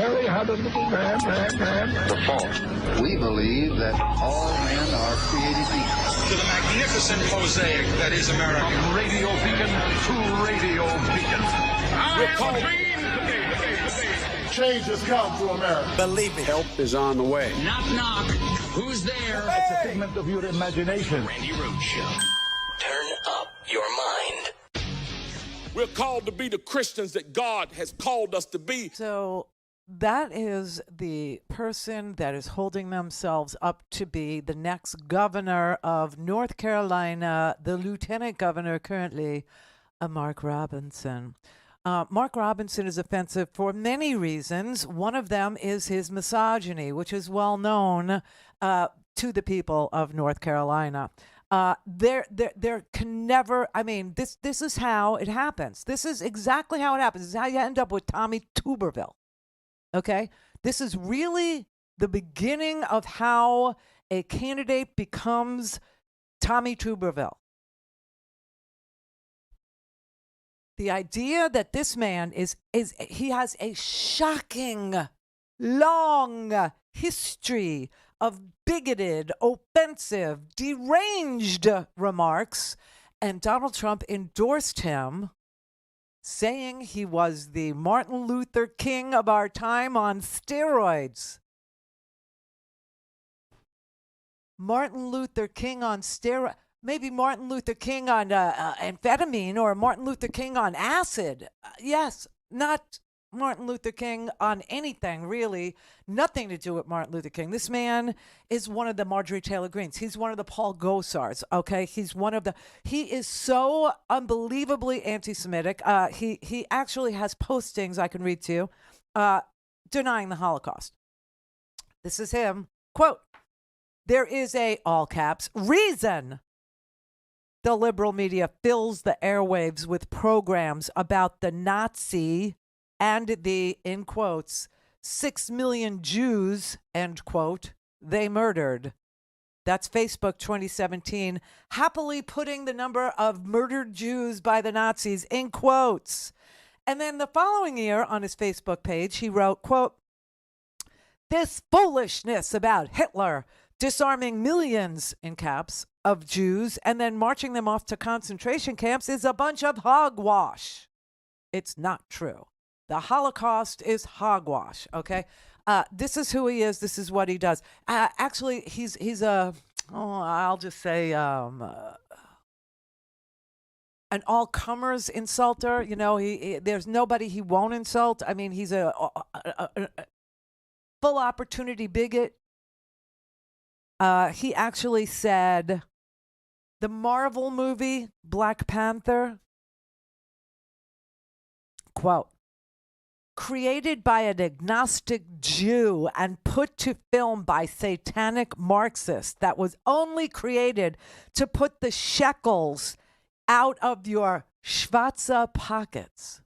merry-hearted little man. The fault. We believe that all men are created equal. To the magnificent mosaic that is America. From radio beacon to radio beacon. I am a dream. Change has come to America. Believe it. Help is on the way. Knock, knock. Who's there? It's a figment of your imagination. Randi Rhodes Show. Turn up your mind. We're called to be the Christians that God has called us to be. So that is the person that is holding themselves up to be the next governor of North Carolina, the lieutenant governor currently, Mark Robinson. Mark Robinson is offensive for many reasons. One of them is his misogyny, which is well known to the people of North Carolina. There can never, I mean, this is how it happens. This is exactly how it happens. This is how you end up with Tommy Tuberville. Okay? This is really the beginning of how a candidate becomes Tommy Tuberville. The idea that this man he has a shocking, long history of bigoted, offensive, deranged remarks, and Donald Trump endorsed him, saying he was the Martin Luther King of our time on steroids. Martin Luther King on steroids. Maybe Martin Luther King on amphetamine or Martin Luther King on acid. Yes, not Martin Luther King on anything, really. Nothing to do with Martin Luther King. This man is one of the Marjorie Taylor Greens. He's one of the Paul Gosars, okay? He is so unbelievably anti-Semitic. He actually has postings I can read to you denying the Holocaust. This is him. Quote, "There is a, all caps, reason the liberal media fills the airwaves with programs about the Nazi and the, in quotes, 6 million Jews, end quote, they murdered." That's Facebook 2017, happily putting the number of murdered Jews by the Nazis in quotes. And then the following year on his Facebook page, he wrote, quote, "This foolishness about Hitler disarming millions, in caps, of Jews and then marching them off to concentration camps is a bunch of hogwash. It's not true. The Holocaust is hogwash, okay? This is who he is. This is what he does. Actually, he's I'll just say an all-comers insulter. You know, there's nobody he won't insult. I mean, he's a full opportunity bigot. He actually said the Marvel movie, Black Panther, quote, "Created by an agnostic Jew and put to film by satanic Marxists that was only created to put the shekels out of your schwarze pockets."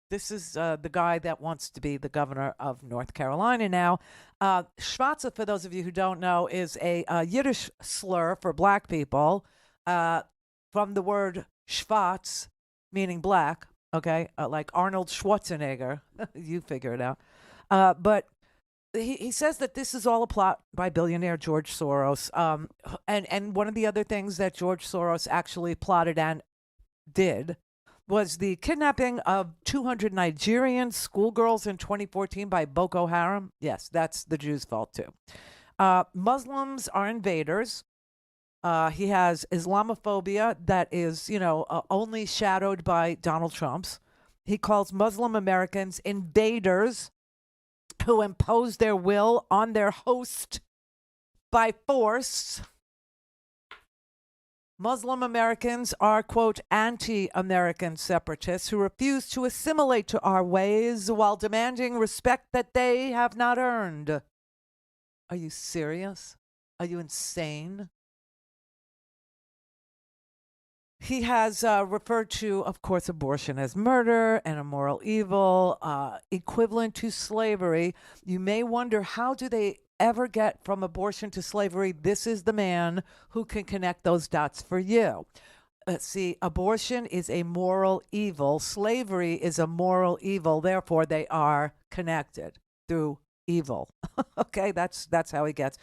This is the guy that wants to be the governor of North Carolina now. Schwarze, for those of you who don't know, is a Yiddish slur for black people from the word schwarz, meaning black, okay? Like Arnold Schwarzenegger. You figure it out. But he says that this is all a plot by billionaire George Soros. And one of the other things that George Soros actually plotted and did was the kidnapping of 200 Nigerian schoolgirls in 2014 by Boko Haram. Yes, that's the Jews' fault too. Muslims are invaders. He has Islamophobia that is, only shadowed by Donald Trump's. He calls Muslim Americans invaders who impose their will on their host by force. Muslim Americans are, quote, anti-American separatists who refuse to assimilate to our ways while demanding respect that they have not earned. Are you serious? Are you insane? He has referred to, of course, abortion as murder and a moral evil, equivalent to slavery. You may wonder, how do they ever get from abortion to slavery? This is the man who can connect those dots for you. see, abortion is a moral evil. Slavery is a moral evil. Therefore, they are connected through evil. Okay, that's how he gets.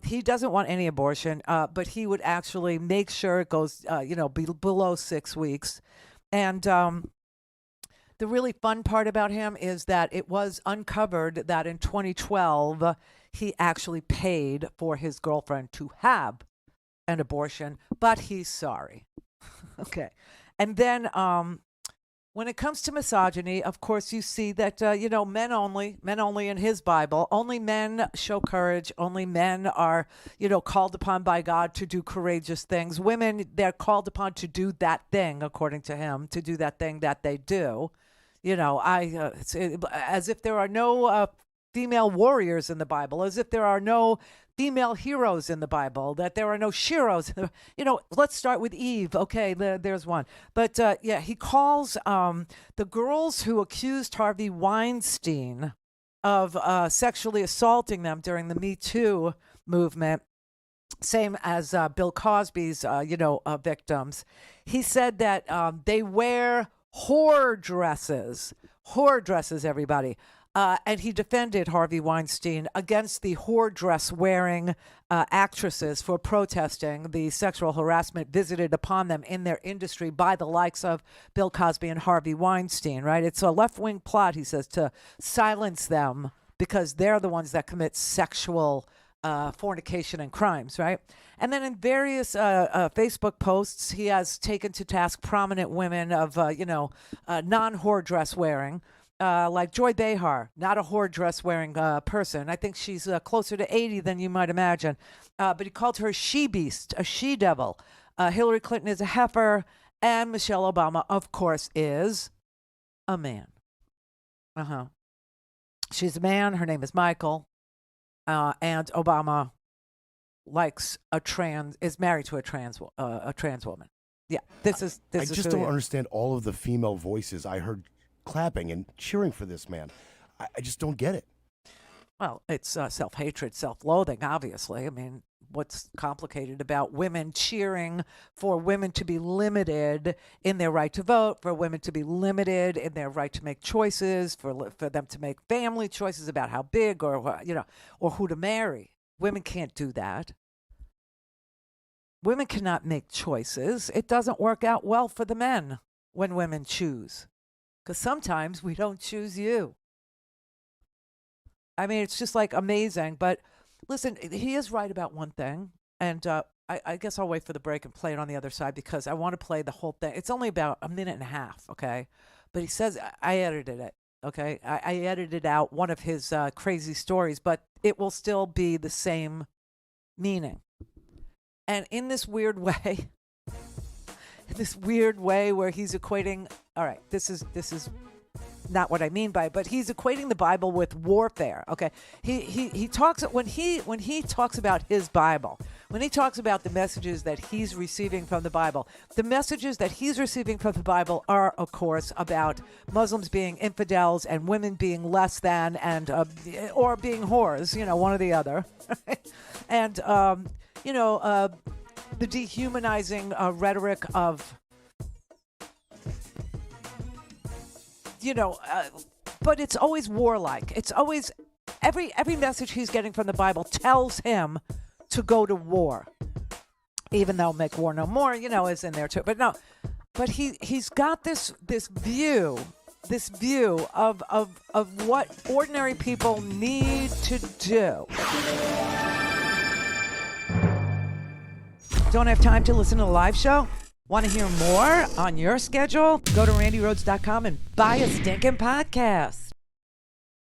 He doesn't want any abortion, but he would actually make sure it goes, below 6 weeks. And the really fun part about him is that it was uncovered that in 2012 he actually paid for his girlfriend to have an abortion, but he's sorry. Okay. And then when it comes to misogyny, of course, you see that, men only in his Bible, only men show courage. Only men are, called upon by God to do courageous things. Women, they're called upon to do that thing, according to him, to do that thing that they do. As if there are no female warriors in the Bible, as if there are no female heroes in the Bible, that there are no sheroes. Let's start with Eve. Okay, there's one. But he calls the girls who accused Harvey Weinstein of sexually assaulting them during the Me Too movement, same as Bill Cosby's, victims. He said that they wear whore dresses, everybody. And he defended Harvey Weinstein against the whore dress wearing actresses for protesting the sexual harassment visited upon them in their industry by the likes of Bill Cosby and Harvey Weinstein, right? It's a left-wing plot, he says, to silence them because they're the ones that commit sexual fornication and crimes, right? And then in various Facebook posts, he has taken to task prominent women of, non-whore dress wearing, like Joy Behar, not a whore dress wearing person. I think she's closer to 80 than you might imagine. But he called her a she-beast, a she-devil. Hillary Clinton is a heifer, and Michelle Obama, of course, is a man. She's a man. Her name is Michael. And Obama is married to a trans woman. Yeah, this is. I just don't understand all of the female voices I heard clapping and cheering for this man. I just don't get it. Well, it's self-hatred, self-loathing, obviously. I mean, what's complicated about women cheering for women to be limited in their right to vote, for women to be limited in their right to make choices, for them to make family choices about how big or who to marry. Women can't do that. Women cannot make choices. It doesn't work out well for the men when women choose. Because sometimes we don't choose you. I mean, it's just like amazing. But listen, he is right about one thing. And I guess I'll wait for the break and play it on the other side because I want to play the whole thing. It's only about a minute and a half, okay? But he says, I edited it, okay? I edited out one of his crazy stories, but it will still be the same meaning. And in this weird way, where he's equating, all right, this is not what I mean by it, but he's equating the Bible with warfare. Okay, he talks when he talks about his Bible, when he talks about the messages that he's receiving from the Bible. The messages that he's receiving from the Bible are, of course, about Muslims being infidels and women being less than and or being whores, one or the other, and the dehumanizing rhetoric of, but it's always warlike. It's always every message he's getting from the Bible tells him to go to war, even though "Make War No More," is in there too. But no, but he's got this view of what ordinary people need to do. Don't have time to listen to the live show? Want to hear more on your schedule? Go to RandiRhodes.com and buy a stinking podcast.